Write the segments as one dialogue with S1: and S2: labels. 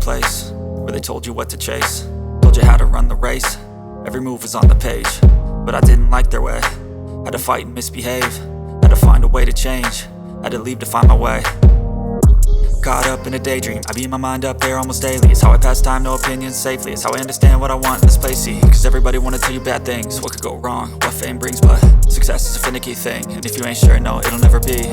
S1: place where they told you what to chase, told you how to run the race. Every move was on the page, but I didn't like their way. Had to fight and misbehave, had to find a way to change, had to leave to find my way. Caught up in a daydream, I beat my mind up there almost daily. It's how I pass time, no opinions safely. It's how I understand what I want in this place, see. Cause everybody wanna tell you bad things, what could go wrong, what fame brings. But success is a finicky thing, and if you ain't sure, no, it'll never be.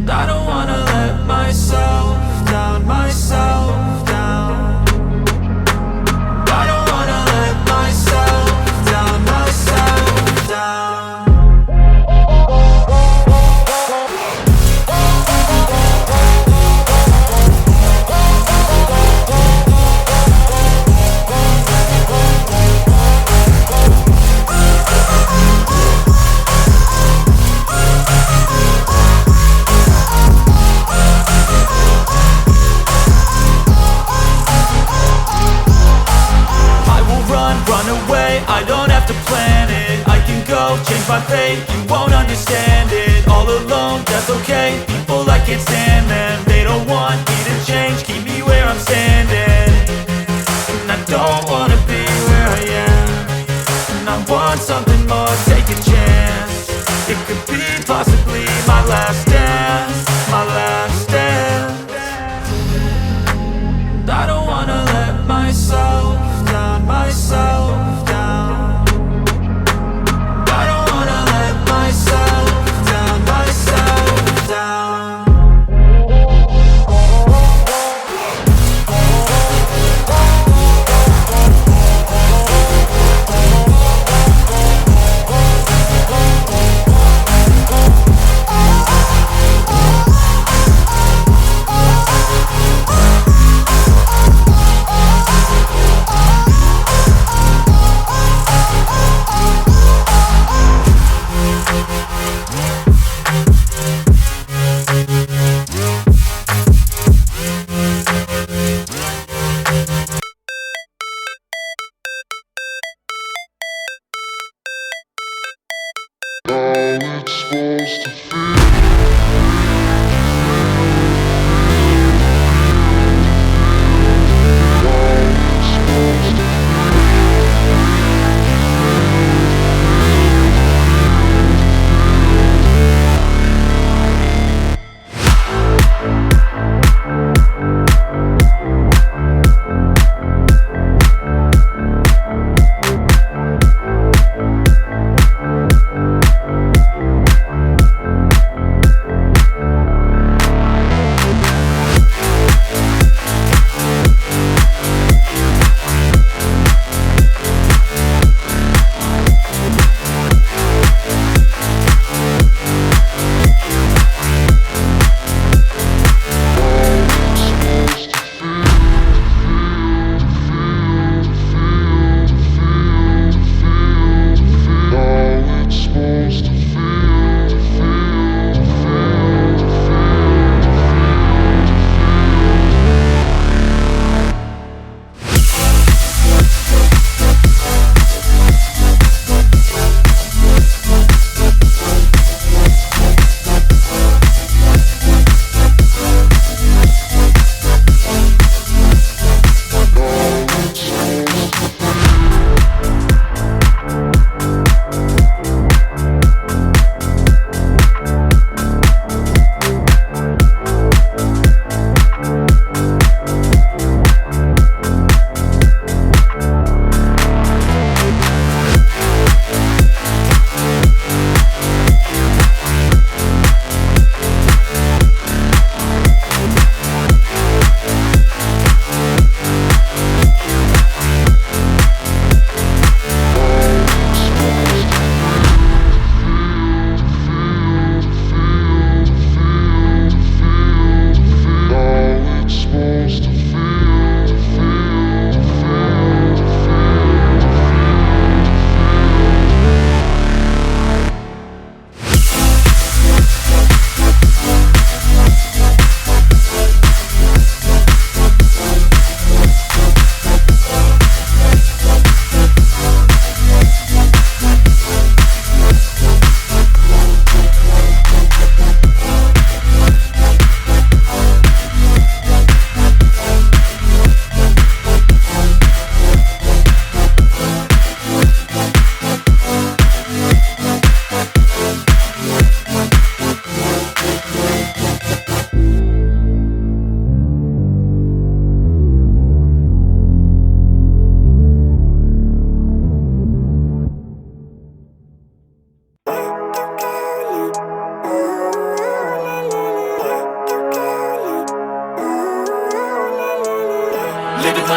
S1: I don't wanna let myself down, myself down. I don't wanna let myself down, myself down. Run away, I don't have to plan it. I can go, change my fate, you won't understand it. All alone, that's okay, people I can't stand them. They don't want me to change, keep me where I'm standing. And I don't wanna be where I am, and I want something more, take a chance. It could be possibly my last dance, my last dance. And I don't wanna let myself down, myself down. I don't wanna let myself down, myself down.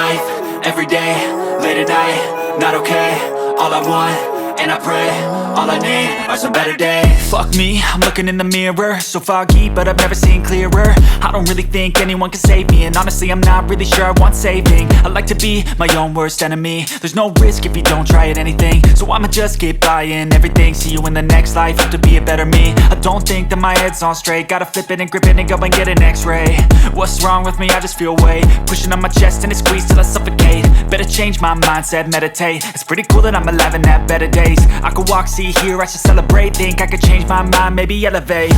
S1: life, everyday, late at night, not okay. All I want, and I pray, all I need are some better days. Fuck me, I'm looking in the mirror, so foggy, but I've never seen clearer. I don't really think anyone can save me, and honestly I'm not really sure I want saving. I like to be my own worst enemy. There's no risk if you don't try at anything, so I'ma just keep buying everything. See you in the next life, have to be a better me. I don't think that my head's on straight, gotta flip it and grip it and go and get an x-ray. What's wrong with me? I just feel weight pushing on my chest and it squeezes till I suffocate. Better change my mindset, meditate. It's pretty cool that I'm alive and have better days. I could walk, see, hear, I should celebrate. Think I could change my mind, maybe elevate.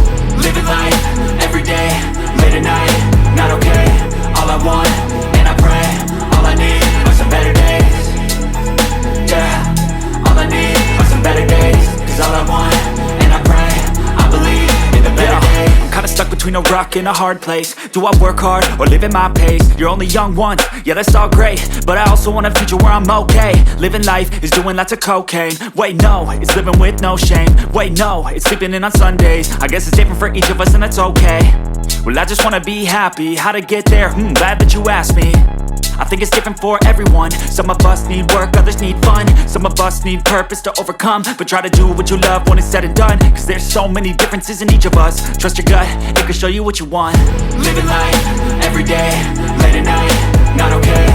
S1: Living life, everyday, late at night, not okay. All I want, and I pray, all I need are some better days. Yeah, all I need are some better days. Cause all I want, and I pray, I believe in the better days. I'm kinda stuck between a rock and a hard place. Do I work hard or live at my pace? You're only young once, yeah that's all great, but I also want a future where I'm okay. Living life is doing lots of cocaine. Wait no, it's living with no shame. Wait no, it's sleeping in on Sundays. I guess it's different for each of us and that's okay. Well I just wanna be happy, how to get there? Glad that you asked me. I think it's different for everyone. Some of us need work, others need fun. Some of us need purpose to overcome. But try to do what you love when it's said and done. Cause there's so many differences in each of us. Trust your gut, it can show you what you want. Living life, everyday, late at night, not okay.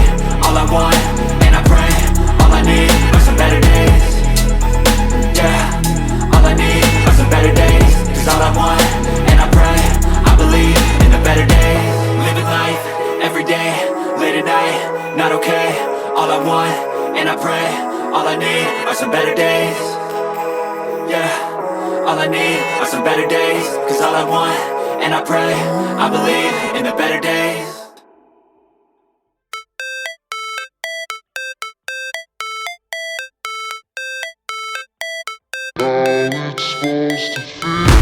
S1: All I want, and I pray, all I need are some better days. Yeah, all I need are some better days. Cause all I want, and I pray, I believe in the better days. Living life, everyday, late at night, not okay. All I want, and I pray, all I need are some better days. Yeah, all I need are some better days. Cause all I want, and I pray, I believe in the better days.
S2: How it's supposed to feel.